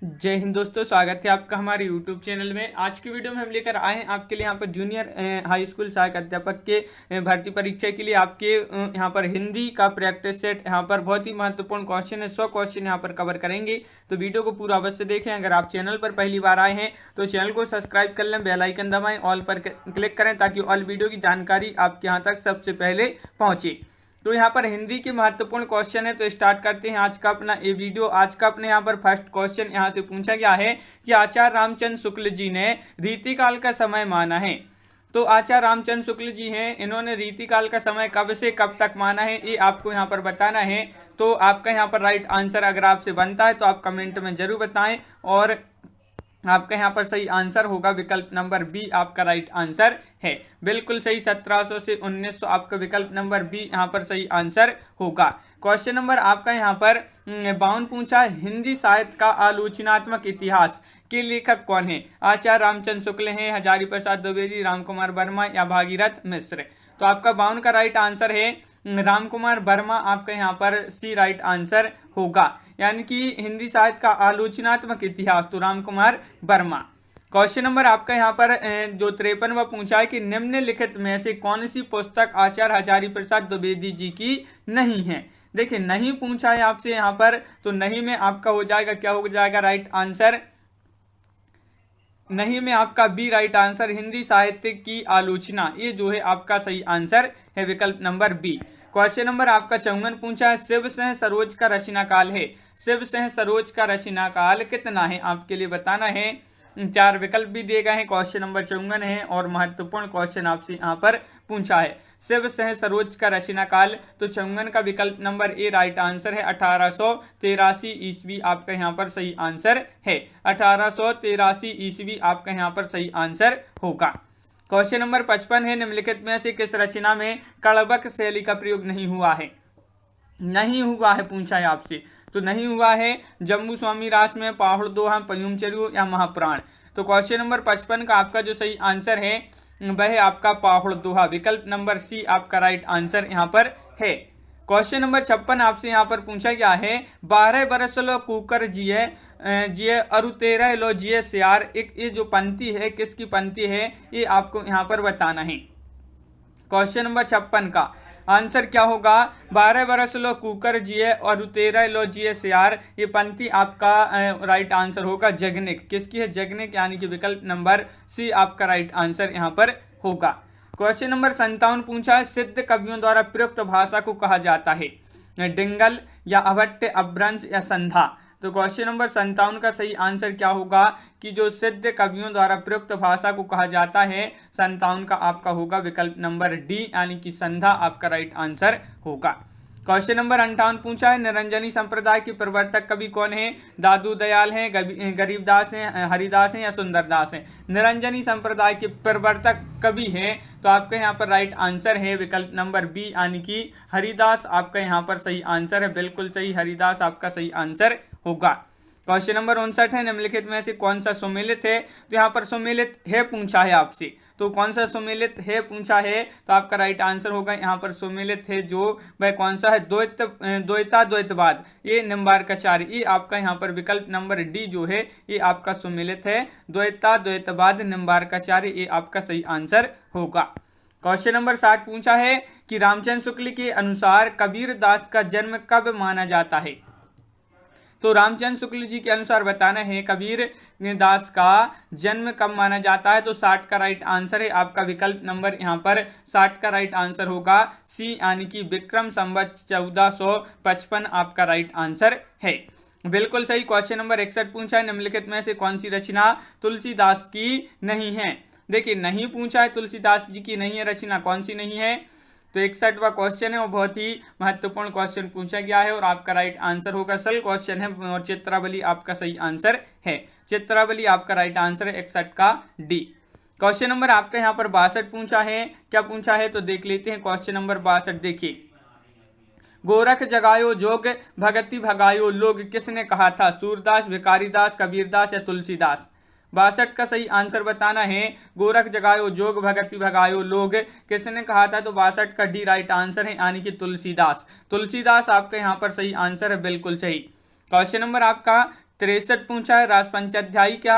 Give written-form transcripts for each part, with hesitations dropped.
जय हिंद दोस्तों, स्वागत है आपका हमारे YouTube चैनल में। आज की वीडियो में हम लेकर आए हैं आपके लिए यहाँ पर जूनियर हाई स्कूल सहायक अध्यापक के भर्ती परीक्षा के लिए आपके यहाँ पर हिंदी का प्रैक्टिस सेट। यहाँ पर बहुत ही महत्वपूर्ण क्वेश्चन है, 100 क्वेश्चन यहाँ पर कवर करेंगे, तो वीडियो को पूरा अवश्य देखें। अगर आप चैनल पर पहली बार आए हैं तो चैनल को सब्सक्राइब कर लें, बेल आइकन दबाएं, ऑल पर क्लिक करें ताकि ऑल वीडियो की जानकारी आपके यहाँ तक सबसे पहले पहुँचे। तो यहाँ पर हिंदी के महत्वपूर्ण क्वेश्चन है, तो स्टार्ट करते हैं आज का अपना ये वीडियो। आज का अपने यहाँ पर फर्स्ट क्वेश्चन यहाँ से पूछा गया है कि आचार्य रामचंद्र शुक्ल जी ने रीतिकाल का समय माना है। तो आचार्य रामचंद्र शुक्ल जी हैं, इन्होंने रीतिकाल का समय कब से कब तक माना है, ये आपको यहाँ पर बताना है। तो आपका यहाँ पर राइट आंसर अगर आपसे बनता है तो आप कमेंट में जरूर बताएं, और आपका यहाँ पर सही आंसर होगा विकल्प नंबर बी, आपका राइट आंसर है। बिल्कुल सही, 1700 से 1900 आपका विकल्प नंबर बी यहाँ पर सही आंसर होगा। क्वेश्चन नंबर आपका यहाँ पर 52 पूछा, हिंदी साहित्य का आलोचनात्मक इतिहास के लेखक कौन है? आचार्य रामचंद्र शुक्ल हैं, हजारी प्रसाद द्विवेदी, राम कुमार वर्मा या भागीरथ मिश्र। तो आपका 52 का राइट आंसर है राम कुमार वर्मा, आपका यहाँ पर सी राइट आंसर होगा, यानी कि हिंदी साहित्य का आलोचनात्मक इतिहास, तो राम कुमार वर्मा। क्वेश्चन नंबर आपका यहाँ पर जो 53वां पूछा है कि निम्नलिखित में से कौन सी पुस्तक आचार्य हजारी प्रसाद द्विवेदी जी की नहीं है? देखिए, नहीं पूछा है आपसे यहाँ पर, तो नहीं में आपका हो जाएगा, क्या हो जाएगा राइट आंसर? नहीं में आपका बी राइट आंसर, हिंदी साहित्य की आलोचना, ये जो है आपका सही आंसर है, विकल्प नंबर बी। क्वेश्चन नंबर आपका 54 पूछा है, शिव सह सरोज का रचना काल है। शिव सह सरोज का रचना काल कितना है, आपके लिए बताना है। 4 विकल्प भी दिए गए हैं। क्वेश्चन नंबर 54 है और महत्वपूर्ण क्वेश्चन आपसे यहाँ पर पूछा है, शिव सह सरोज का रचना काल। तो 54 का विकल्प नंबर ए राइट आंसर है, 1883 ईस्वी आपका यहाँ पर सही आंसर है। 1883 ईस्वी आपका यहाँ पर सही आंसर होगा। क्वेश्चन नंबर 55 है, निम्नलिखित में से किस रचना में कड़बक शैली का प्रयोग नहीं हुआ है? नहीं हुआ है पूछा है आपसे, तो नहीं हुआ है जम्बू स्वामी रास में, पाहुड़ दोहा, पयुम चरियो या महापुराण। तो क्वेश्चन नंबर 55 का आपका जो सही आंसर है वह है आपका पाहुड़ दोहा, विकल्प नंबर सी आपका राइट आंसर यहाँ पर है। क्वेश्चन नंबर 56 आपसे यहाँ पर पूछा गया है, 12 बरस लो कुकर जिये जिये अरु 13 लो जिये सियार, एक ये जो पंक्ति है किसकी पंक्ति है, ये आपको यहाँ पर बताना है। क्वेश्चन नंबर 56 का आंसर क्या होगा? 12 बरस लो कुकर जिये और 13 लो जिये सियार, ये पंक्ति आपका राइट आंसर होगा जगनिक। किसकी है? जगनिक, यानी कि विकल्प नंबर सी आपका राइट आंसर यहाँ पर होगा। क्वेश्चन नंबर 57 पूछा है, सिद्ध कवियों द्वारा प्रयुक्त भाषा को कहा जाता है? डिंगल या अभट्ट, अपभ्रंश या संधा। तो क्वेश्चन नंबर 57 का सही आंसर क्या होगा कि जो सिद्ध कवियों द्वारा प्रयुक्त भाषा को कहा जाता है, 57 का आपका होगा विकल्प नंबर डी, यानी कि संधा आपका राइट आंसर होगा। क्वेश्चन नंबर 58 पूछा है, निरंजनी संप्रदाय के प्रवर्तक कवि कौन है? दादू दयाल हैं, गरीबदास हैं, हरिदास हैं या सुंदरदास हैं। निरंजनी संप्रदाय के प्रवर्तक कवि हैं, तो आपका यहाँ पर राइट आंसर है विकल्प नंबर बी, यानी कि हरिदास आपका यहाँ पर सही आंसर है। बिल्कुल सही, हरिदास आपका सही आंसर होगा। क्वेश्चन नंबर 59 है, निम्नलिखित में से कौन सा सुमेलित है? तो यहाँ पर सुमेलित है पूछा है आपसे, तो कौन सा सुमेलित है पूछा है, तो आपका राइट आंसर होगा यहाँ पर सुमेलित है जो वह कौन सा है? द्वैता द्वैतवाद, ये निम्बार्काचार्य, ये आपका यहाँ पर विकल्प नंबर डी जो है ये आपका सुमेलित है, द्वैता द्वैतवाद निम्बार्काचार्य, ये आपका सही आंसर होगा। क्वेश्चन नंबर 60 पूछा है कि रामचंद्र शुक्ल के अनुसार कबीर दास का जन्म कब माना जाता है? तो रामचंद्र शुक्ल जी के अनुसार बताना है कबीर दास का जन्म कब माना जाता है। तो 60 का राइट आंसर है आपका विकल्प नंबर यहाँ पर 60 का राइट आंसर होगा सी, यानी कि विक्रम संवत 1455 आपका राइट आंसर है। बिल्कुल सही। क्वेश्चन नंबर 61 पूछा है, निम्नलिखित में से कौन सी रचना तुलसीदास की नहीं है? देखिए, नहीं पूछा है, तुलसीदास जी की नहीं है रचना, कौन सी नहीं है? तो 61वां क्वेश्चन है और बहुत ही महत्वपूर्ण क्वेश्चन पूछा गया है, और आपका राइट आंसर होगा, सरल क्वेश्चन है, और चित्रावली आपका सही आंसर है। चित्रावली आपका राइट आंसर है 61 का डी। क्वेश्चन नंबर आपका यहाँ पर 62 पूछा है, क्या पूछा है तो देख लेते हैं। क्वेश्चन नंबर 62 देखिए, गोरख जगायो जोग भगति भगायो लोग किसने कहा था? सूरदास, भिखारीदास, कबीरदास या तुलसीदास। 62 का सही आंसर बताना है, गोरख जगायो जोग भगति भगायो लोग किसने कहा था? तो 62 का डी राइट आंसर है, यानी कि तुलसीदास। तुलसीदास आपका यहाँ पर सही आंसर है, बिल्कुल सही। क्वेश्चन नंबर आपका 63 पूछा है राजपंचाध्यायी का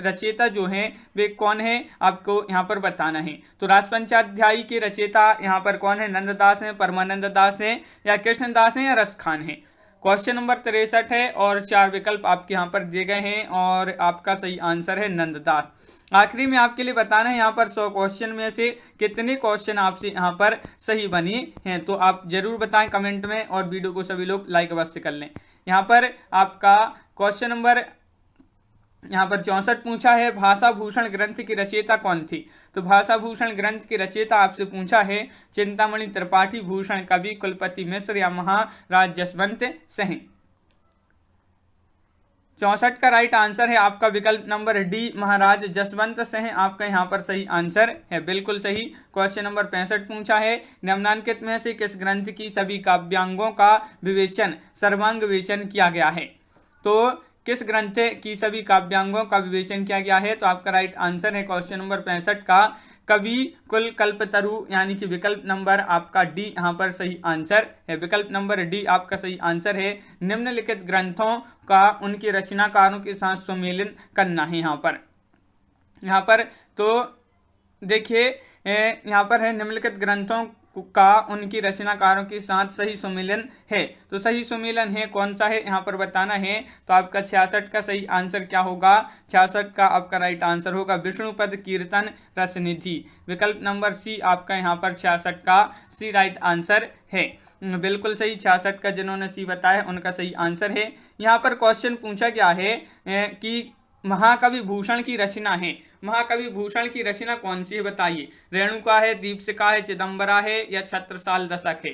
रचयिता जो है वे कौन है, आपको यहाँ पर बताना है। तो राजपंचाध्यायी के रचयिता यहाँ पर कौन है, नंददास है, परमानंद दास है, या कृष्णदास है, या रसखान है। क्वेश्चन नंबर 63 है और 4 विकल्प आपके यहाँ पर दिए गए हैं और आपका सही आंसर है नंददास। आखिरी में आपके लिए बताना है यहाँ पर 100 क्वेश्चन में से कितने क्वेश्चन आपसे यहाँ पर सही बने हैं, तो आप जरूर बताएं कमेंट में, और वीडियो को सभी लोग लाइक अवश्य कर लें। यहाँ पर आपका क्वेश्चन नंबर यहाँ पर 64 पूछा है भाषा भूषण ग्रंथ की रचयिता कौन थी। तो भाषा भूषण ग्रंथ की रचयिता आपसे पूछा है चिंतामणि त्रिपाठी, भूषण कवि, कुलपति मिश्र, या महाराज जसवंत सिंह। 64 का राइट आंसर है आपका विकल्प नंबर डी, महाराज जसवंत सिंह आपका यहाँ पर सही आंसर है, बिल्कुल सही। क्वेश्चन नंबर 65 पूछा है निम्नलिखित में से किस ग्रंथ की सभी काव्यांगों का विवेचन सर्वांग विवेचन किया गया है। तो किस ग्रंथ की सभी काव्यांगों का विवेचन किया गया है, तो आपका राइट आंसर है क्वेश्चन नंबर 65 का कवि कुल कल्पतरु, यानी कि विकल्प नंबर आपका डी यहाँ पर सही आंसर है, विकल्प नंबर डी आपका सही आंसर है। निम्नलिखित ग्रंथों का उनके रचनाकारों के साथ सम्मेलन करना है यहाँ पर तो देखिए यहाँ पर है निम्नलिखित ग्रंथों का उनकी रचनाकारों के साथ सही सम्मेलन है। तो सही सम्मेलन है कौन सा है यहाँ पर बताना है। तो आपका 66 का सही आंसर क्या होगा, 66 का आपका राइट आंसर होगा विष्णुपद कीर्तन रसनिधि, विकल्प नंबर सी आपका यहाँ पर 66 का सी राइट आंसर है, बिल्कुल सही। 66 का जिन्होंने सी बताया उनका सही आंसर है। यहाँ पर क्वेश्चन पूछा गया है कि महाकवि भूषण की रचना है, महाकवि भूषण की रचना कौन सी है बताइए। रेणुका है, दीपशिखा है, चिदंबरा है, या छत्रसाल दशक है।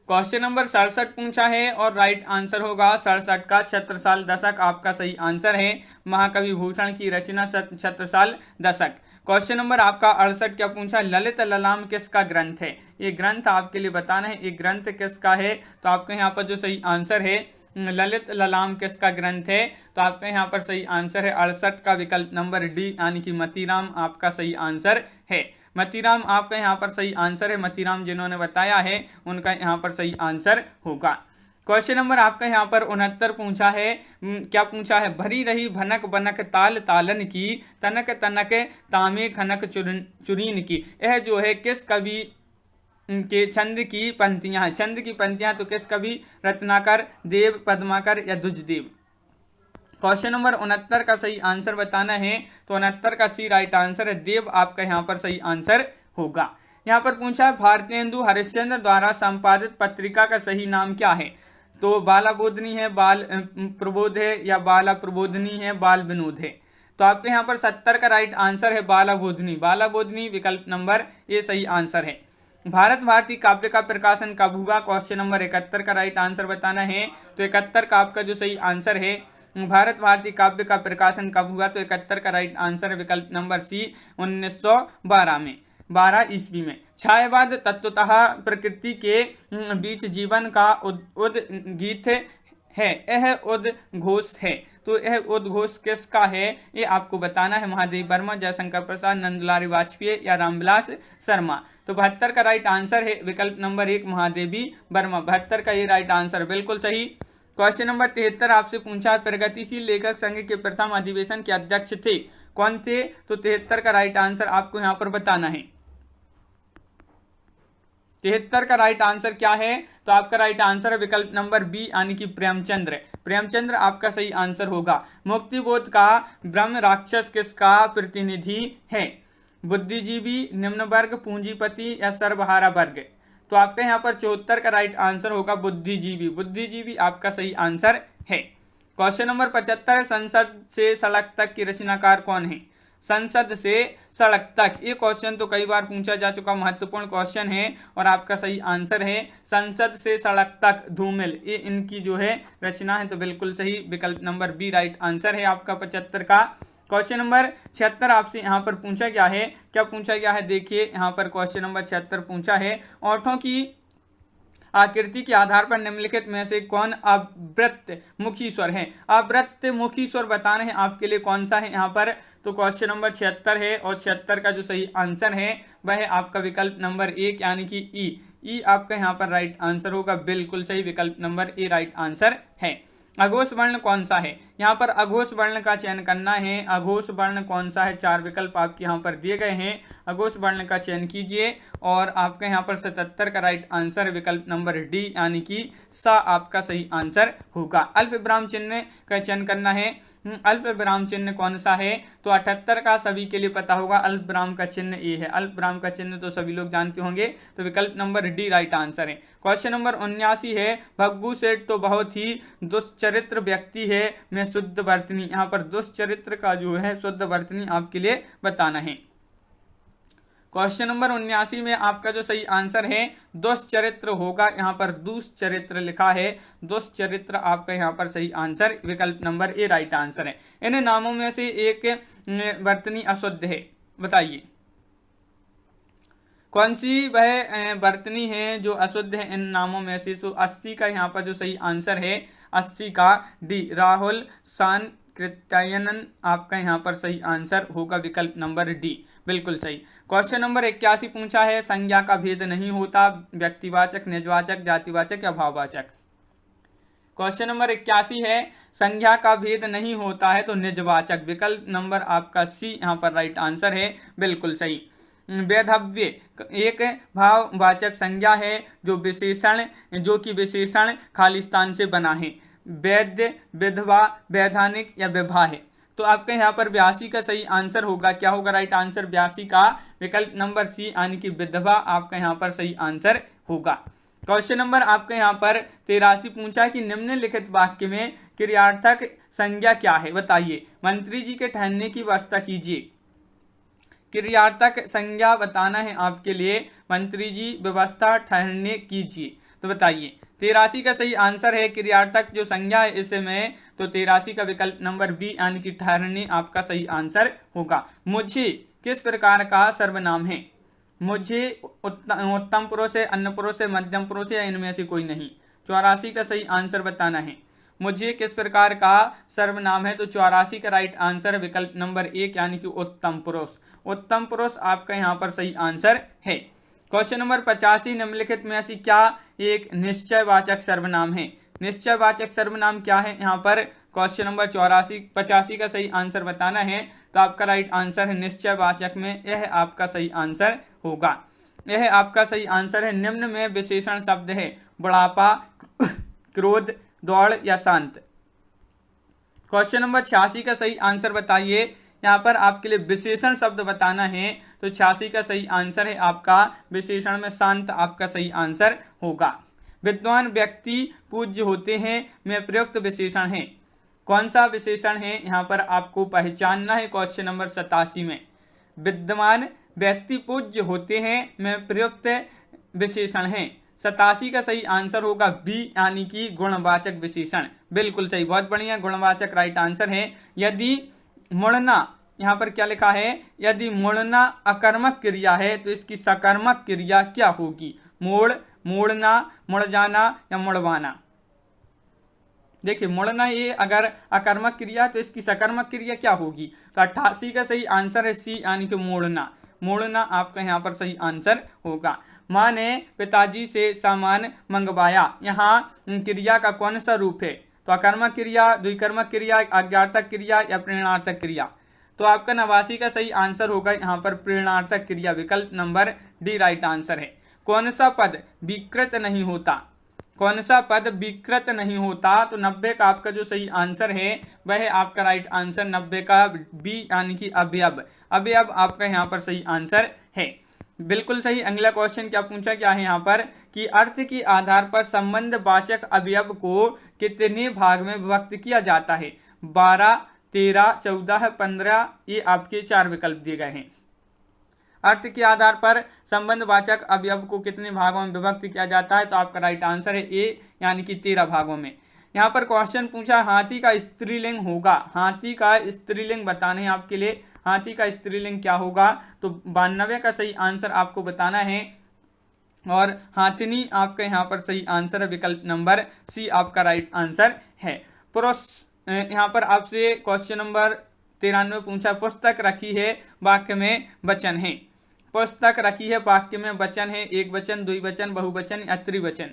क्वेश्चन नंबर 67 पूछा है और राइट आंसर होगा 67 का छत्रसाल दशक आपका सही आंसर है। महाकवि भूषण की रचना छत्रसाल दशक। क्वेश्चन नंबर आपका 68 क्या पूछा, ललित ललाम किसका ग्रंथ है। ये ग्रंथ आपके लिए बताना है, ये ग्रंथ किसका है। तो आपके यहाँ पर जो सही आंसर है ललित ललाम किसका ग्रंथ है, तो आपका यहाँ पर सही आंसर है 68 का विकल्प नंबर डी, यानी कि मतीराम आपका सही आंसर है। मतीराम आपका यहाँ पर सही आंसर है, मतीराम जिन्होंने बताया है उनका यहाँ पर सही आंसर होगा। क्वेश्चन नंबर आपका यहाँ पर 69 पूछा है, क्या पूछा है, भरी रही भनक बनक ताल तालन की, तनक तनक तामे खनक चुरीन की, यह जो है किस कवि के छंद की पंक्तियां हैं। छंद की पंक्तियां तो किस कवि, रत्नाकर, देव, पद्माकर, या दुजदेव। क्वेश्चन नंबर 69 का सही आंसर बताना है। तो 69 का सी राइट आंसर है, देव आपका यहाँ पर सही आंसर होगा। यहाँ पर पूछा है भारतेंदु हरिश्चंद्र द्वारा संपादित पत्रिका का सही नाम क्या है। तो बाला बोधनी है, बाल प्रबोध है, या बाला प्रबोधनी है, बाल विनोद है। तो आपके यहाँ पर 70 का राइट आंसर है बाला बोधनी, बाला बोधनी विकल्प नंबर ए सही आंसर है। भारत भारती काव्य का प्रकाशन कब हुआ। क्वेश्चन नंबर 71 का राइट आंसर बताना है। तो 71 का आपका जो सही आंसर है भारत भारती काव्य का प्रकाशन कब हुआ, तो 71 का राइट आंसर है विकल्प नंबर सी 1912 में, 12 ईस्वी में। छायावाद तत्वतः प्रकृति के बीच जीवन का उद्गीत है, यह उद्घोष है। तो यह उद्घोष किसका है ये आपको बताना है, महादेव वर्मा, जयशंकर प्रसाद, नंदलाल वाजपेयी, या रामविलास शर्मा। तो 72 का राइट आंसर है विकल्प नंबर 1 महादेवी वर्मा, 72 का ये राइट आंसर बिल्कुल सही। क्वेश्चन नंबर 73 आपसे पूछा प्रगतिशील लेखक संघ के प्रथम अधिवेशन के अध्यक्ष थे, कौन थे। तो 73 का राइट आंसर आपको यहाँ पर बताना है। 73 का राइट आंसर क्या है, तो आपका राइट आंसर है विकल्प नंबर बी, यानी कि प्रेमचंद्र, प्रेमचंद्र आपका सही आंसर होगा। मुक्तिबोध का ब्रह्म राक्षस किसका प्रतिनिधि है, बुद्धिजीवी, निम्न वर्ग, पूंजीपति, या सर्वहारा वर्ग। तो आपके यहाँ पर 74 का राइट आंसर होगा बुद्धिजीवी, बुद्धिजीवी आपका सही आंसर है। क्वेश्चन नंबर 75 संसद से सड़क तक की रचनाकार कौन है। संसद से सड़क तक, ये क्वेश्चन तो कई बार पूछा जा चुका महत्वपूर्ण क्वेश्चन है और आपका सही आंसर है संसद से सड़क तक धूमिल, ये इनकी जो है रचना है। तो बिल्कुल सही विकल्प नंबर बी राइट आंसर है आपका 75 का। क्वेश्चन नंबर 76 आपसे यहाँ पर पूछा गया है, क्या पूछा गया है देखिए यहाँ पर क्वेश्चन नंबर 76 पूछा है, ओठों की आकृति के आधार पर निम्नलिखित में से कौन आवृत्त मुखी स्वर है। आवृत्त मुखी स्वर बताने हैं आपके लिए कौन सा है यहाँ पर। तो क्वेश्चन नंबर 76 है और 76 का जो सही आंसर है वह है आपका विकल्प नंबर 1 यानी कि ई आपका यहाँ पर राइट आंसर होगा, बिल्कुल सही विकल्प नंबर ए राइट आंसर है। अघोष वर्ण कौन सा है? यहाँ पर अघोष वर्ण का चयन करना है। अघोष वर्ण कौन सा है? 4 विकल्प आपके यहाँ पर दिए गए हैं। अघोष वर्ण का चयन कीजिए और आपका यहाँ पर 77 का राइट आंसर विकल्प नंबर डी यानी कि सा आपका सही आंसर होगा। अल्प विराम चिन्ह का चयन करना है। अल्प विराम चिन्ह कौन सा है? तो 78 का सभी के लिए पता होगा। अल्प विराम का चिन्ह ए है। अल्प विराम का चिन्ह तो सभी लोग जानते होंगे, तो विकल्प नंबर डी राइट आंसर है। क्वेश्चन नंबर 79 है, भग्गू सेठ तो बहुत ही दुष्चरित्र व्यक्ति है, मैं शुद्ध वर्तनी। यहाँ पर दुष्चरित्र का जो है शुद्ध वर्तनी आपके लिए बताना है। क्वेश्चन नंबर 79 में आपका जो सही आंसर है दुष्चरित्र होगा। यहाँ पर दुष्चरित्र लिखा है, दुष्चरित्र आपका यहाँ पर सही आंसर विकल्प नंबर ए राइट आंसर है। इन नामों में से एक वर्तनी अशुद्ध है, बताइए कौन सी वह वर्तनी है जो अशुद्ध है इन नामों में से? सो 80 का यहाँ पर जो सही आंसर है 80 का डी राहुल सान कृत्यायनन आपका यहाँ पर सही आंसर होगा विकल्प नंबर डी, बिल्कुल सही। क्वेश्चन नंबर 81 पूछा है, संज्ञा का भेद नहीं होता, व्यक्तिवाचक, निजवाचक, जातिवाचक या भाववाचक। क्वेश्चन नंबर 81 है, संज्ञा का भेद नहीं होता है तो निजवाचक, विकल्प नंबर आपका सी यहाँ पर राइट आंसर है, बिल्कुल सही। वैधव्य एक भाववाचक संज्ञा है जो कि विशेषण खालिस्तान से बना है। वैद्य, विधवा, वैधानिक या विवाह है। तो आपके यहाँ पर 82 का सही आंसर होगा, क्या होगा राइट आंसर 82 का विकल्प नंबर सी यानी कि विधवा आपका यहाँ पर सही आंसर होगा। क्वेश्चन नंबर आपके यहाँ पर 83 पूछा है कि निम्नलिखित वाक्य में क्रियार्थक संज्ञा क्या है, बताइए। मंत्री जी के ठहरने की व्यवस्था कीजिए, क्रियार्थक संज्ञा बताना है आपके लिए। मंत्री जी व्यवस्था ठहरने कीजिए, तो बताइए 83 का सही आंसर है क्रियार्थक जो संज्ञा है इसमें, तो 83 का विकल्प नंबर बी यानी कि ठहरने आपका सही आंसर होगा। मुझे किस प्रकार का सर्वनाम है? मुझे उत्तम पुरुष है, अन्य पुरुष है, मध्यम पुरुष है या इनमें से कोई नहीं? 84 का सही आंसर बताना है। मुझे किस प्रकार का सर्वनाम है? तो 84 का राइट आंसर है विकल्प नंबर 1 यानी कि उत्तम पुरुष। उत्तम पुरुष आपका यहाँ पर सही आंसर है। क्वेश्चन नंबर 85, निम्नलिखित में ऐसी क्या एक निश्चयवाचक सर्वनाम है? निश्चयवाचक सर्वनाम क्या है? यहाँ पर क्वेश्चन नंबर 85 का सही आंसर बताना है, तो आपका राइट आंसर है निश्चयवाचक में यह आपका सही आंसर होगा। यह आपका सही आंसर है। निम्न में विशेषण शब्द है बुढ़ापा, क्रोध, दौड़ या शांत। क्वेश्चन नंबर 86 का सही आंसर बताइए। यहाँ पर आपके लिए विशेषण शब्द बताना है, तो 86 का सही आंसर है आपका विशेषण में शांत आपका सही आंसर होगा। विद्वान व्यक्ति पूज्य होते हैं में प्रयुक्त विशेषण है, कौन सा विशेषण है? यहाँ पर आपको पहचानना है। क्वेश्चन नंबर 87 में विद्वान व्यक्ति पूज्य होते हैं में प्रयुक्त विशेषण है। 87 का सही आंसर होगा बी यानी कि गुणवाचक विशेषण, बिल्कुल सही, बहुत बढ़िया, गुणवाचक राइट आंसर है। यदि मुड़ना, यहाँ पर क्या लिखा है? यदि मुड़ना अकर्मक क्रिया है तो इसकी सकर्मक क्रिया क्या होगी? मोड़, मोड़ना, मुड़ जाना या मुड़वाना। देखिए मुड़ना ये अगर अकर्मक क्रिया तो इसकी सकर्मक क्रिया क्या होगी? तो 88 का सही आंसर है सी यानी कि मोड़ना। मोड़ना आपका यहाँ पर सही आंसर होगा। माँ ने पिताजी से सामान मंगवाया, यहाँ क्रिया का कौन सा रूप है? तो अकर्मक क्रिया, द्विकर्मक क्रिया, आज्ञार्थक क्रिया या प्रेरणार्थक क्रिया। तो आपका 89 का सही आंसर होगा यहाँ पर प्रेरणार्थक क्रिया, विकल्प नंबर डी राइट आंसर है। कौन सा पद विकृत नहीं होता? कौन सा पद विकृत नहीं होता? तो 90 का आपका जो सही आंसर है वह आपका राइट आंसर 90 का बी यानी कि अवयव। अवयव आपका यहाँ पर सही आंसर है, बिल्कुल सही। अगला क्वेश्चन क्या पूछा क्या है यहाँ पर कि अर्थ के आधार पर संबंधवाचक अवयव को कितने भाग में विभक्त किया जाता है? 12, 13, 14, 15, ये आपके 4 विकल्प दिए गए हैं। अर्थ के आधार पर संबंधवाचक अवयव को कितने भागों में विभक्त किया जाता है? तो आपका राइट आंसर है ए यानी कि 13 भागों में। यहाँ पर क्वेश्चन पूछा हाथी का स्त्रीलिंग होगा, हाथी का स्त्रीलिंग बताने हैं आपके लिए। हाथी का स्त्रीलिंग क्या होगा? तो 92 का सही आंसर आपको बताना है और हाथिनी आपका यहाँ पर सही आंसर है, विकल्प नंबर सी आपका राइट आंसर है। पुरुष, यहाँ पर आपसे क्वेश्चन नंबर 93 पूछा पुस्तक रखी है वाक्य में वचन है। पुस्तक रखी है वाक्य में वचन है, एक वचन, द्विवचन, बहुवचन या त्रिवचन।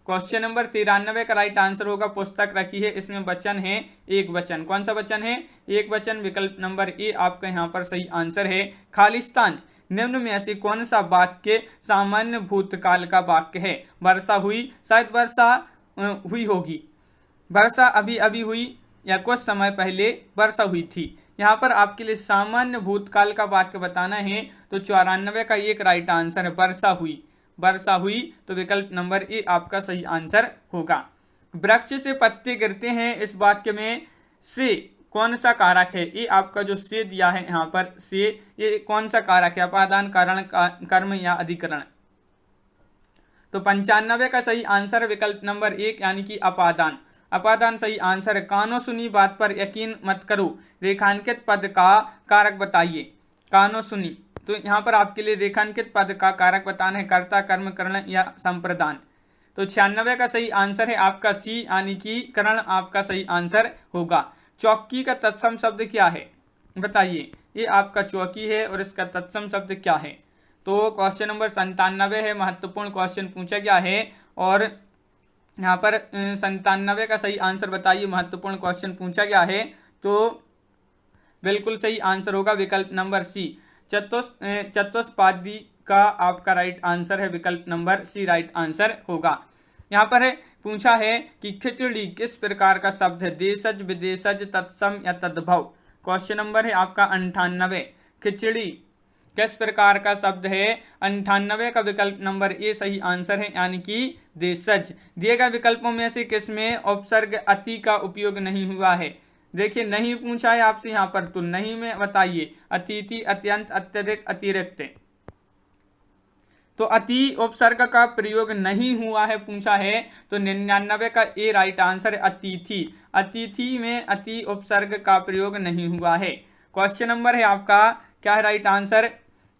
क्वेश्चन नंबर 93 का राइट आंसर होगा पुस्तक रखी है, इसमें वचन है एक वचन। कौन सा वचन है? एक वचन। विकल्प नंबर ए आपका यहाँ पर सही आंसर है। खालिस्तान निम्न में से कौन सा वाक्य सामान्य भूतकाल का वाक्य है? वर्षा हुई, शायद वर्षा हुई होगी, वर्षा अभी अभी हुई या कुछ समय पहले वर्षा हुई थी। यहाँ पर आपके लिए सामान्य भूतकाल का वाक्य बताना है तो 94 का एक राइट आंसर है वर्षा हुई, वर्षा हुई। तो विकल्प नंबर ए आपका सही आंसर होगा। वृक्ष से पत्ते गिरते हैं, इस वाक्य में से कौन सा कारक है? ये आपका जो से दिया है यहाँ पर से, ये कौन सा कारक है? अपादान, कारण, कर्म या अधिकरण? तो 95 का सही आंसर विकल्प नंबर 1 यानी कि अपादान। अपादान सही आंसर है। कानो सुनी बात पर यकीन मत करो, रेखांकित पद का कारक बताइए। कानो सुनी, तो यहाँ पर आपके लिए रेखांकित पद का कारक बताना है कर्ता, कर्म, करण या संप्रदान। तो 96 का सही आंसर है आपका सी यानी कि करण आपका सही आंसर होगा। चौकी का तत्सम शब्द क्या है? बताइए। ये आपका चौकी है और इसका तत्सम शब्द क्या है? तो क्वेश्चन नंबर 97 है, महत्वपूर्ण क्वेश्चन पूछा गया है और यहाँ पर 97 का सही आंसर बताइए। महत्वपूर्ण क्वेश्चन पूछा गया है तो बिल्कुल सही आंसर होगा विकल्प नंबर सी, चतुष्पादी का आपका राइट आंसर है। विकल्प नंबर सी राइट आंसर होगा। यहाँ पर पूछा है कि खिचड़ी किस प्रकार का शब्द है? देशज, विदेशज, तत्सम या तद्भव? क्वेश्चन नंबर है आपका 98। खिचड़ी किस प्रकार का शब्द है? 98 का विकल्प नंबर ए सही आंसर है यानी कि देशज। दिए गए विकल्पों में से किसमें उपसर्ग अति का उपयोग नहीं हुआ है? देखिए नहीं पूछा है आपसे यहाँ पर, तो नहीं में बताइए। अतिथि, अत्यंत, अत्यधिक, अतिरिक्त। तो अति उपसर्ग का प्रयोग नहीं हुआ है पूछा है, तो 99 का ए राइट आंसर है अतिथि। अतिथि में अति उपसर्ग का प्रयोग नहीं हुआ है। क्वेश्चन नंबर है आपका क्या है राइट आंसर?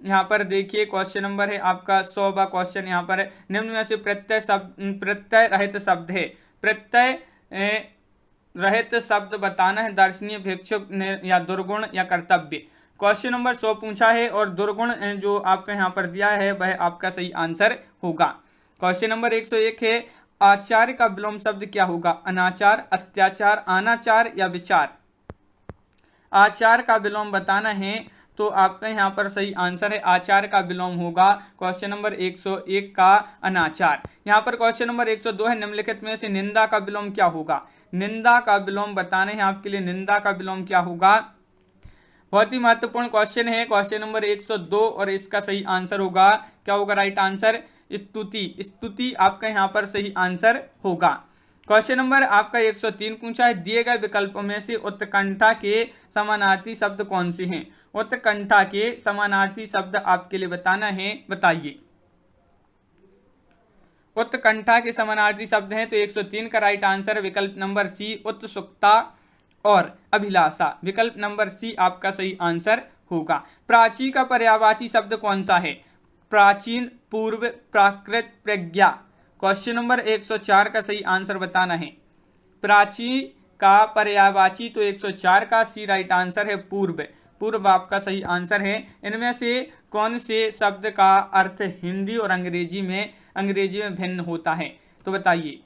यहाँ पर देखिए क्वेश्चन नंबर है आपका 100वां क्वेश्चन। यहाँ पर निम्न में से प्रत्यय रहित शब्द है। प्रत्यय रहित शब्द बताना है। दर्शनीय, भिक्षुक या दुर्गुण या कर्तव्य? क्वेश्चन नंबर 100 पूछा है और दुर्गुण जो आपका यहाँ पर दिया है वह आपका सही आंसर होगा। क्वेश्चन नंबर 101 है, आचार्य का विलोम शब्द क्या होगा? अनाचार, अत्याचार, अनाचार या विचार? आचार का विलोम बताना है तो आपका यहाँ पर सही आंसर है आचार का विलोम होगा। क्वेश्चन नंबर 101 का अनाचार। यहाँ पर क्वेश्चन नंबर 102 है, निम्नलिखित में से निंदा का विलोम क्या होगा? निंदा का विलोम बताने हैं आपके लिए। निंदा का विलोम क्या होगा? बहुत ही महत्वपूर्ण क्वेश्चन है। क्वेश्चन नंबर 102 और इसका सही आंसर होगा क्या होगा राइट आंसर? स्तुति। स्तुति आपका यहाँ पर सही आंसर होगा। क्वेश्चन नंबर आपका 103 पूछा है, दिए गए विकल्पों में से उत्कंठा के समानार्थी शब्द कौन से हैं? उत्कंठा के समानार्थी शब्द आपके लिए बताना है, बताइए। उत्कंठा के समानार्थी शब्द हैं तो 103 का राइट आंसर है विकल्प नंबर सी, उत्सुकता और अभिलाषा। विकल्प नंबर सी आपका सही आंसर होगा। प्राची का पर्यायवाची शब्द कौन सा है? प्राचीन, पूर्व, प्राकृत, प्रज्ञा? क्वेश्चन नंबर 104 का सही आंसर बताना है। प्राची का पर्यायवाची तो 104 का सी राइट आंसर है पूर्व। पूर्व आपका सही आंसर है। इनमें से कौन से शब्द का अर्थ हिंदी और अंग्रेजी में भिन्न होता है? तो बताइए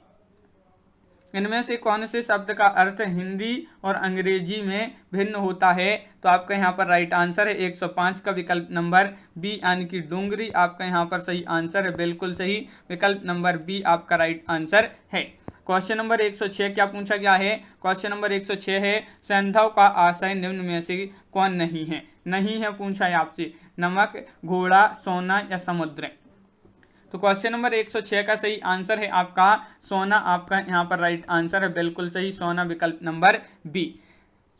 इनमें से कौन से शब्द का अर्थ हिंदी और अंग्रेजी में भिन्न होता है? तो आपका यहाँ पर राइट आंसर है 105 का विकल्प नंबर बी यानी कि डूंगरी आपका यहाँ पर सही आंसर है। बिल्कुल सही, विकल्प नंबर बी आपका राइट आंसर है। क्वेश्चन नंबर 106 क्या पूछा गया है? क्वेश्चन नंबर 106 है, सैंधव का आशय निम्न में से कौन नहीं है? नहीं है पूछा है आपसे। नमक, घोड़ा, सोना या समुद्र? तो क्वेश्चन नंबर 106 का सही आंसर है आपका सोना आपका यहाँ पर राइट आंसर है। बिल्कुल सही, सोना विकल्प नंबर बी।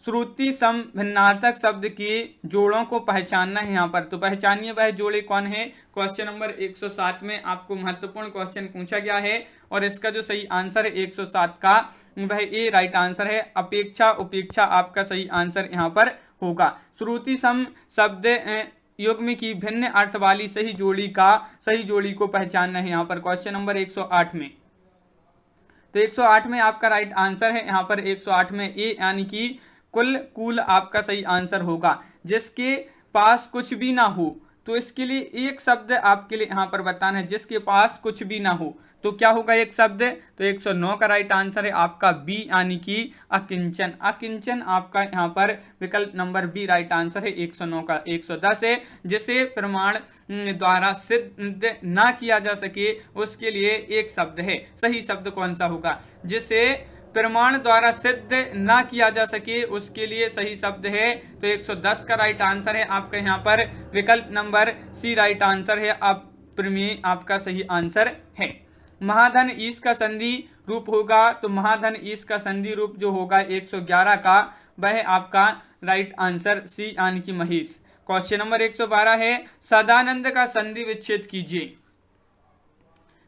श्रुति सम भिन्नार्थक शब्द के जोड़ों को पहचानना है यहाँ पर, तो पहचानिए वह जोड़े कौन है? क्वेश्चन नंबर 107 में आपको महत्वपूर्ण क्वेश्चन पूछा गया है और इसका जो सही आंसर है 107 का वह ए राइट आंसर है। अपेक्षा, उपेक्षा आपका सही आंसर यहाँ पर होगा। श्रुति सम शब्द युग्म की भिन्न अर्थ वाली सही जोड़ी को पहचानना है यहाँ पर क्वेश्चन नंबर 108 में। तो 108 में आपका राइट आंसर है यहाँ पर 108 में ए यानी कि कुल आपका सही आंसर होगा। जिसके पास कुछ भी ना हो तो इसके लिए एक शब्द आपके लिए यहाँ पर बताना है जिसके पास कुछ भी ना हो। तो क्या होगा एक शब्द? तो 109 का राइट आंसर है आपका बी, यानी कि अकिंचन। अकिंचन आपका यहाँ पर विकल्प नंबर बी राइट आंसर है। 109 का 110 है जिसे प्रमाण द्वारा सिद्ध ना किया जा सके उसके लिए एक शब्द है। सही शब्द कौन सा होगा? जिसे प्रमाण द्वारा सिद्ध ना किया जा सके उसके लिए सही शब्द है। तो 110 का राइट आंसर है आपका यहाँ पर विकल्प नंबर सी राइट आंसर है। आप प्रमेय आपका सही आंसर है। महाधन ईश का संधि रूप होगा, तो महाधन ईश का संधि रूप जो होगा 111 का, वह आपका राइट आंसर सी, यानी कि महेश। क्वेश्चन नंबर 112 है सदानंद का संधि विच्छेद कीजिए।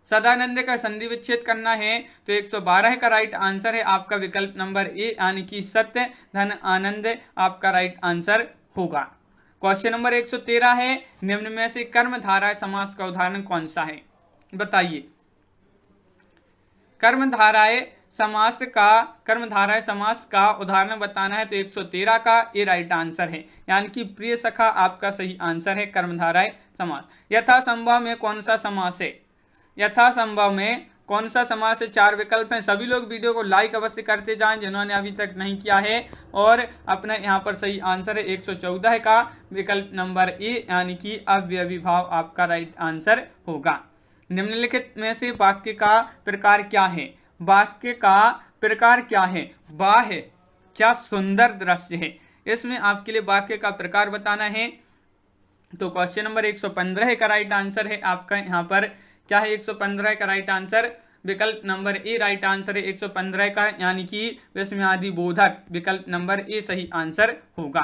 सदानंद का संधि विच्छेद करना है तो 112 का राइट आंसर है आपका विकल्प नंबर ए, यानी कि सत्य धन आनंद आपका राइट आंसर होगा। क्वेश्चन नंबर 113 है निम्न में से कर्मधारय समास का उदाहरण कौन सा है? बताइए। कर्मधारय समास का उदाहरण बताना है तो 113 का ये राइट आंसर है, यानी कि प्रिय सखा आपका सही आंसर है कर्मधारय समास। यथासंभव में कौन सा समास है? यथासंभव में कौन सा समास है? 4 विकल्प हैं। सभी लोग वीडियो को लाइक अवश्य करते जाएं जिन्होंने अभी तक नहीं किया है, और अपना यहाँ पर सही आंसर है 114 का विकल्प नंबर ए, यानी कि अव्ययी भाव आपका राइट आंसर होगा। निम्नलिखित में से वाक्य का प्रकार क्या है? वाक्य का प्रकार क्या है? वाह क्या सुंदर दृश्य है। इसमें आपके लिए वाक्य का प्रकार बताना है। तो क्वेश्चन नंबर 115 का राइट आंसर है आपका यहाँ पर क्या है? 115 का राइट आंसर विकल्प नंबर ए राइट आंसर है 115 का, यानी कि विस्मयादि बोधक विकल्प नंबर ए सही आंसर होगा।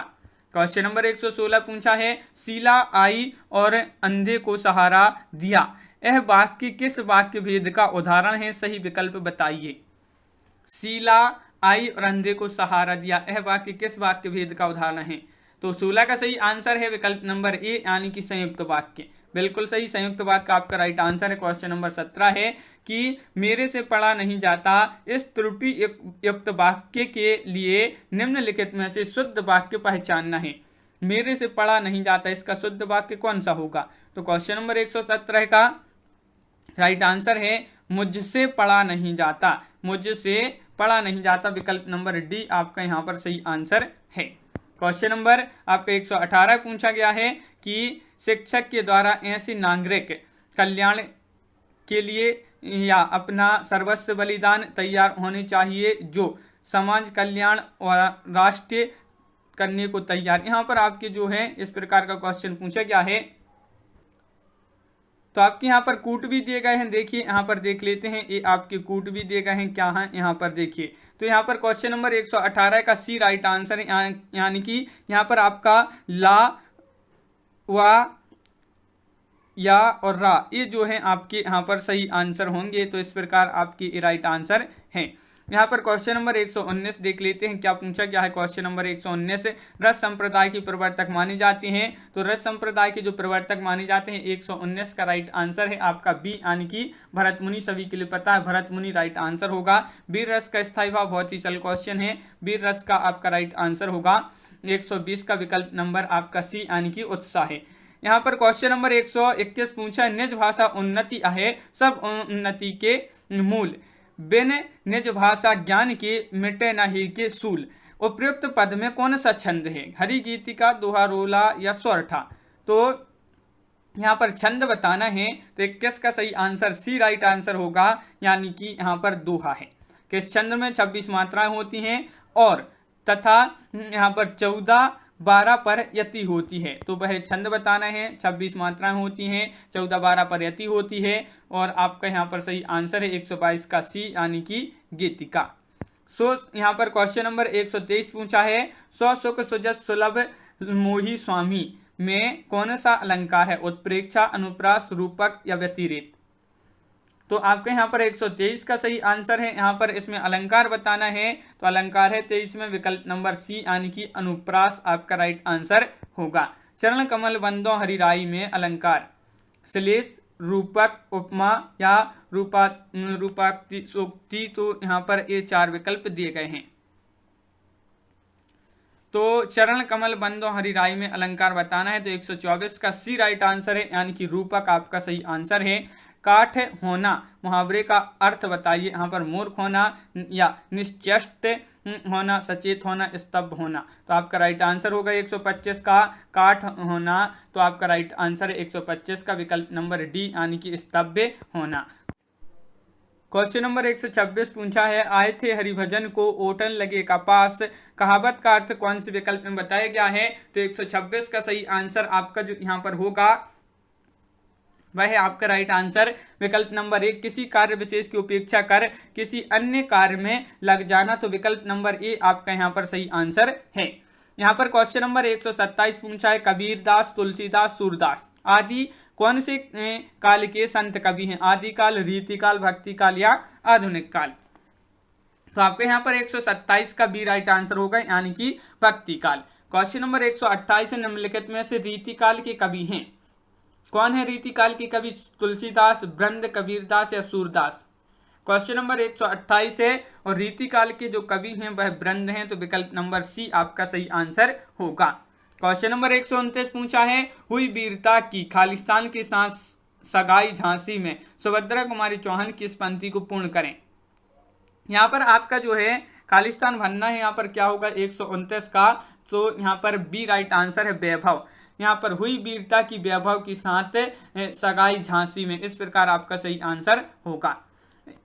क्वेश्चन नंबर 116 पूछा है शीला आई और अंधे को सहारा दिया। यह वाक्य किस वाक्य भेद का उदाहरण है? सही विकल्प बताइए। शीला आई और अंधे को सहारा दिया, यह वाक्य किस वाक्य भेद का उदाहरण है? तो 16 का सही आंसर है विकल्प नंबर ए, यानी कि संयुक्त वाक्य। बिल्कुल सही, संयुक्त वाक्य आपका राइट आंसर है। क्वेश्चन नंबर 17 है कि मेरे से पढ़ा नहीं जाता। इस त्रुटि युक्त वाक्य के लिए निम्नलिखित में से शुद्ध वाक्य पहचानना है। मेरे से पढ़ा नहीं जाता, इसका शुद्ध वाक्य कौन सा होगा? तो क्वेश्चन नंबर 117 का राइट आंसर है मुझसे पढ़ा नहीं जाता। मुझसे पढ़ा नहीं जाता विकल्प नंबर डी आपका यहाँ पर सही आंसर है। क्वेश्चन नंबर आपका 118 पूछा गया है कि शिक्षक के द्वारा ऐसे नागरिक कल्याण के लिए या अपना सर्वस्व बलिदान तैयार होने चाहिए जो समाज कल्याण और राष्ट्रीय करने को तैयार। यहाँ पर आपके जो है इस प्रकार का क्वेश्चन पूछा गया है। तो आपके यहाँ पर कूट भी दिए गए हैं, देखिए यहाँ पर देख लेते हैं। ये आपके कूट भी दिए गए हैं, क्या है यहाँ पर देखिए। तो यहाँ पर क्वेश्चन नंबर 118 का सी राइट आंसर है, यानी कि यहाँ पर आपका ला वा या और रा ये जो है आपके यहाँ पर सही आंसर होंगे। तो इस प्रकार आपकी राइट आंसर है। यहाँ पर क्वेश्चन नंबर 119 देख लेते हैं क्या पूछा गया है। क्वेश्चन नंबर 119 रस संप्रदाय की प्रवर्तक मानी जाती हैं। तो रस संप्रदाय के जो प्रवर्तक माने जाते हैं 119 का राइट आंसर है आपका बी, यानी कि भरत मुनि। सभी के लिए पता है भरत मुनि राइट आंसर होगा। वीर रस का स्थायी भाव बहुत ही सरल क्वेश्चन है। वीर रस का आपका राइट आंसर होगा 120 का विकल्प नंबर आपका सी, यानी कि उत्साह है। यहाँ पर क्वेश्चन नंबर 121 पूछा निज भाषा उन्नति आहे सब उन्नति के मूल, बिन निज भाषा ज्ञान के मिटे नहीं के सूल। उपयुक्त पद में कौन सा छंद है? हरि गीतिका, दोहा, रोला या स्वरठा। तो यहाँ पर छंद बताना है तो 21 का सही आंसर सी राइट आंसर होगा, यानी कि यहाँ पर दोहा है। किस छंद में 26 मात्राएं होती हैं और तथा यहाँ पर 14-12 पर यति होती है। तो वह छंद बताना है। 26 मात्राएं होती हैं, 14-12 पर यति होती है, और आपका यहाँ पर सही आंसर है 122 का सी, यानी कि गीतिका। यहाँ पर क्वेश्चन नंबर 123 पूछा है सौ सुख सुजस सुलभ मोही स्वामी में कौन सा अलंकार है? उत्प्रेक्षा, अनुप्रास, रूपक या व्यतिरेक। तो आपके यहाँ पर 123 का सही आंसर है। यहाँ पर इसमें अलंकार बताना है तो अलंकार है 23 में विकल्प नंबर सी, यानी कि अनुप्रास आपका राइट आंसर होगा। चरण कमल बंदो हरिराई में अलंकार श्लेष, रूपक, उपमा या रूपाक्ति। तो यहाँ पर ये 4 विकल्प दिए गए हैं। तो चरण कमल बंदो हरिराई में अलंकार बताना है, तो 124 का सी राइट आंसर है, यानी कि रूपक आपका सही आंसर है। काठ होना मुहावरे का अर्थ बताइए। यहाँ पर मूर्ख होना या निश्चेष्ट होना, सचेत होना, स्तब्ध होना। तो आपका राइट आंसर होगा 125 का काठ होना। तो आपका राइट आंसर है 125 का विकल्प नंबर डी, यानी कि स्तब्ध होना। क्वेश्चन नंबर 126 पूछा है, आए थे हरिभजन को ओटन लगे कपास, कहावत का अर्थ कौन से विकल्प में बताया गया है? तो 126 का सही आंसर आपका जो यहाँ पर होगा वह है आपका राइट आंसर विकल्प नंबर 1, किसी कार्य विशेष की उपेक्षा कर किसी अन्य कार्य में लग जाना। तो विकल्प नंबर ए आपका यहाँ पर सही आंसर है। यहाँ पर क्वेश्चन नंबर 127 पूछा है, कबीरदास, तुलसीदास, सूरदास आदि कौन से काल के संत कवि हैं? आदिकाल, रीतिकाल, भक्तिकाल या आधुनिक काल? तो आपके यहाँ पर 127 का बी राइट आंसर होगा, यानी कि भक्तिकाल। क्वेश्चन नंबर 128 निम्नलिखित में से रीतिकाल के कवि हैं? कौन है रीतिकाल के कवि? तुलसीदास, ब्रंद, कबीरदास या सूरदास? क्वेश्चन नंबर 128 है और रीतिकाल के जो कवि हैं वह ब्रंद हैं। तो विकल्प नंबर सी आपका सही आंसर होगा। क्वेश्चन नंबर 129 पूछा है, हुई वीरता की खालिस्तान के साथ सगाई झांसी में, सुभद्रा कुमारी चौहान किस पंक्ति को पूर्ण करें? यहाँ पर आपका जो है खालिस्तान बनना है, यहाँ पर क्या होगा 129 का, तो यहाँ पर बी राइट आंसर है वैभव। यहाँ पर हुई वीरता की वैभव के साथ सगाई झांसी में, इस प्रकार आपका सही आंसर होगा।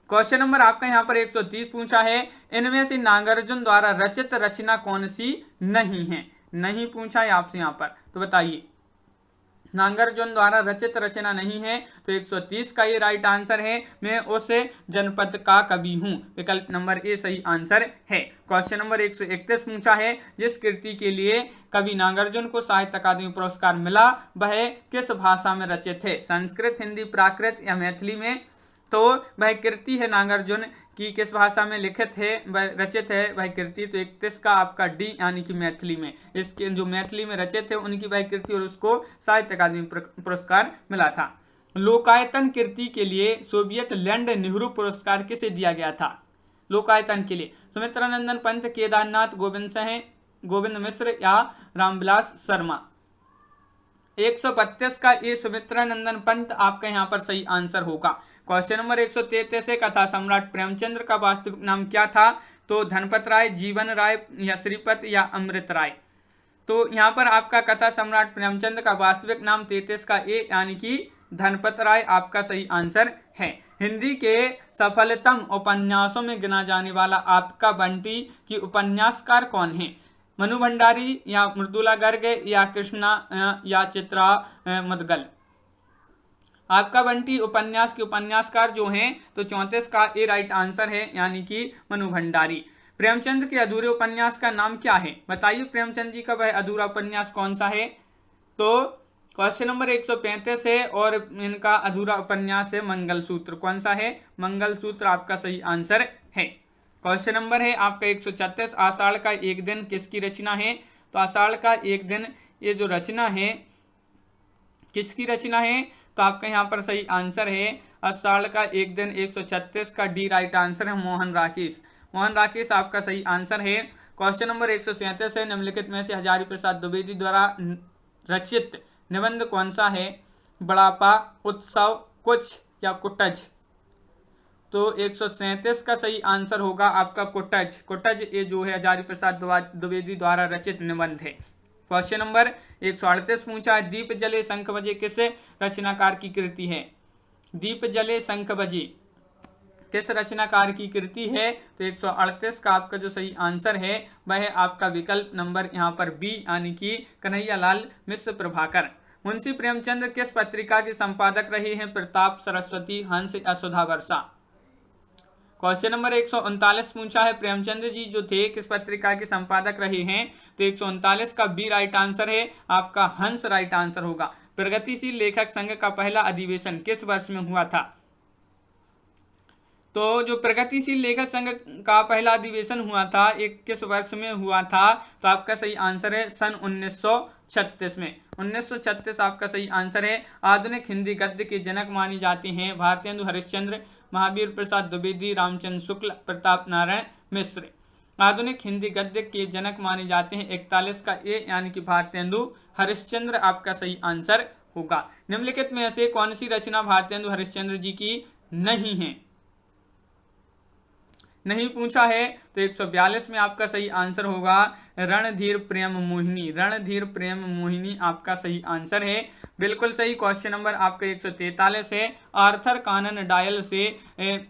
क्वेश्चन नंबर आपका यहाँ पर 130 पूछा है, इनमें से नागार्जुन द्वारा रचित रचना कौन सी नहीं है? नहीं पूछा है आपसे यहाँ पर, तो बताइए। नागार्जुन द्वारा रचित रचना नहीं है, तो 130 का ये राइट आंसर है, मैं उस जनपद का कवि हूँ। विकल्प नंबर ए सही आंसर है। क्वेश्चन नंबर 131 पूछा है, जिस कृति के लिए कवि नागार्जुन को साहित्य अकादमी पुरस्कार मिला वह किस भाषा में रचित है? संस्कृत, हिंदी, प्राकृत या मैथिली में? तो वह कृति है नागार्जुन की किस भाषा में लिखित है, वह रचित है वह कृति? तो 31 का आपका डी, यानी कि मैथिली में। इसके जो मैथिली में रचित है उनकी वह कृति और उसको साहित्य अकादमी पुरस्कार मिला था। लोकायतन कृति के लिए सोवियत लैंड नेहरू पुरस्कार किसे दिया गया था? लोकायतन के लिए सुमित्रानंदन पंत, केदारनाथ, गोविंद मिश्र या रामविलास शर्मा? 132 का ये सुमित्रानंदन पंत आपका यहाँ पर सही आंसर होगा। क्वेश्चन नंबर 133 है, कथा सम्राट प्रेमचंद्र का वास्तविक नाम क्या था? तो धनपत राय, जीवन राय या श्रीपत या अमृत राय? तो यहाँ पर आपका कथा सम्राट प्रेमचंद्र का वास्तविक नाम 33 का ए, यानी कि धनपत राय आपका सही आंसर है। हिंदी के सफलतम उपन्यासों में गिना जाने वाला आपका बंटी की उपन्यासकार कौन है? मनु भंडारी या मृदुला गर्ग या कृष्णा या चित्रा मुदगल? आपका बंटी उपन्यास के उपन्यासकार जो हैं तो 34 का ए राइट आंसर है, यानी कि मनु भंडारी। प्रेमचंद्र के अधूरे उपन्यास का नाम क्या है? बताइए प्रेमचंद जी का वह अधूरा उपन्यास कौन सा है? तो क्वेश्चन नंबर 135 है और इनका अधूरा उपन्यास है मंगलसूत्र। कौन सा है? मंगलसूत्र आपका सही आंसर है। क्वेश्चन नंबर है आपका 136, आषाढ़ का एक दिन किसकी रचना है? तो आषाढ़ का एक दिन ये जो रचना है किसकी रचना है? तो आपका यहाँ पर सही आंसर है आषाढ़ का एक दिन 136 का डी राइट आंसर है मोहन राकेश। मोहन राकेश आपका सही आंसर है। क्वेश्चन नंबर 137 है, निम्नलिखित में से हजारी प्रसाद द्विवेदी द्वारा रचित निबंध कौन सा है? बड़ापा, उत्सव, कुछ या कुटज? तो 137 का सही आंसर होगा आपका कुटज। कुटज ये जो है हजारी प्रसाद द्विवेदी द्वारा रचित निबंध है। क्वेश्चन नंबर 138 पूछा है, दीप जले शंख बजे किस रचनाकार की कृति है? दीप जले शंख बजे किस रचनाकार की कृति है? तो 138 का आपका जो सही आंसर है वह है आपका विकल्प नंबर यहाँ पर बी, यानी कि कन्हैयालाल मिश्र प्रभाकर। मुंशी प्रेमचंद किस पत्रिका के संपादक रहे हैं? प्रताप, सरस्वती, हंस या सुधा वर्षा? क्वेश्चन नंबर 139 पूछा है, प्रेमचंद जी जो थे किस पत्रिका के संपादक रहे हैं? तो 139 का बी राइट आंसर है, आपका हंस राइट आंसर होगा। प्रगतिशील लेखक संघ का पहला अधिवेशन किस वर्ष में हुआ था? तो जो प्रगतिशील लेखक संघ का पहला अधिवेशन हुआ था एक किस वर्ष में हुआ था? तो आपका सही आंसर है सन 1936 में। 1936 आपका सही आंसर है। आधुनिक हिंदी गद्य के जनक माने जाते हैं भारतेंदु हरिश्चंद्र, महावीर प्रसाद द्विवेदी, रामचंद्र शुक्ल, प्रताप नारायण मिश्र। आधुनिक हिंदी गद्य के जनक माने जाते हैं? 41 का ए यानी कि भारतेंदु हरिश्चंद्र आपका सही आंसर होगा। निम्नलिखित में से कौन सी रचना भारतेंदु हरिश्चंद्र जी की नहीं है? नहीं पूछा है तो 142 में आपका सही आंसर होगा रणधीर प्रेम मोहिनी। रणधीर प्रेम मोहिनी आपका सही आंसर है, बिल्कुल सही। क्वेश्चन नंबर आपका 143 है। आर्थर कॉनन डॉयल से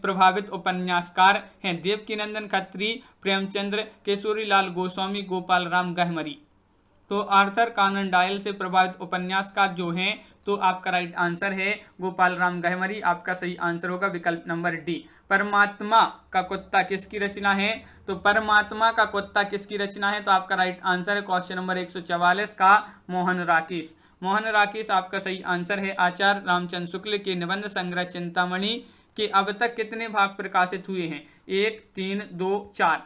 प्रभावित उपन्यासकार हैं? देवकीनंदन खत्री, प्रेमचंद्र, केशोरीलाल गोस्वामी, गोपाल राम गहमरी। तो आर्थर कॉनन डॉयल से प्रभावित उपन्यासकार जो हैं तो आपका राइट आंसर है गोपाल राम गहमरी, आपका सही आंसर होगा विकल्प नंबर डी। परमात्मा का कुत्ता किसकी रचना है? तो परमात्मा का कुत्ता किसकी रचना है? तो आपका राइट आंसर है क्वेश्चन नंबर 144 का मोहन राकेश। मोहन राकेश आपका सही आंसर है। आचार्य रामचंद्र शुक्ल के निबंध संग्रह चिंतामणि के अब तक कितने भाग प्रकाशित हुए हैं? 1, 3, 2, 4।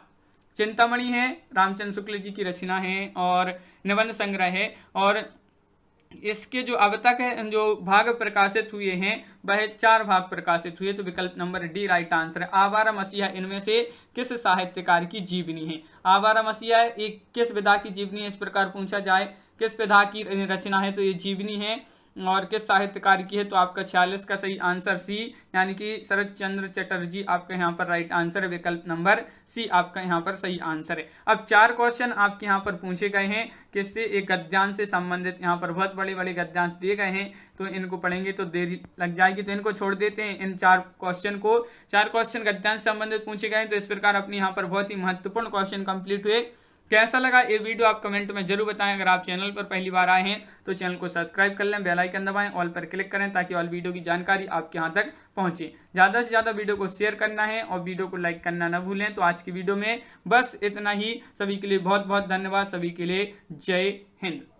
चिंतामणि है रामचंद्र शुक्ल जी की रचना है और निबंध संग्रह है, और इसके जो अब तक है जो भाग प्रकाशित हुए हैं वह 4 भाग प्रकाशित हुए। तो विकल्प नंबर डी राइट आंसर है। आवारा मसीहा इनमें से किस साहित्यकार की जीवनी है? आवारा मसीहा एक किस विधा की जीवनी है? इस प्रकार पूछा जाए किस विधा की रचना है तो ये जीवनी है, और किस साहित्यकार की है? तो आपका 46 का सही आंसर सी यानी कि शरद चंद्र चटर्जी आपका यहाँ पर राइट आंसर है, विकल्प नंबर सी आपका यहाँ पर सही आंसर है। अब 4 क्वेश्चन आपके यहाँ पर पूछे गए हैं किससे? एक गद्यांश से संबंधित। यहाँ पर बहुत बड़े बड़े गद्यांश दिए गए हैं तो इनको पढ़ेंगे तो देरी लग जाएगी, तो इनको छोड़ देते हैं इन 4 क्वेश्चन को। 4 क्वेश्चन गद्यांश से संबंधित पूछे गए, तो इस प्रकार अपने यहाँ पर बहुत ही महत्वपूर्ण क्वेश्चन कंप्लीट हुए। कैसा लगा ये वीडियो आप कमेंट में जरूर बताएं। अगर आप चैनल पर पहली बार आए हैं तो चैनल को सब्सक्राइब कर लें, बेल आइकन दबाएं, ऑल पर क्लिक करें ताकि ऑल वीडियो की जानकारी आपके यहाँ तक पहुंचे। ज़्यादा से ज़्यादा वीडियो को शेयर करना है और वीडियो को लाइक करना ना भूलें। तो आज की वीडियो में बस इतना ही। सभी के लिए बहुत बहुत धन्यवाद। सभी के लिए जय हिंद।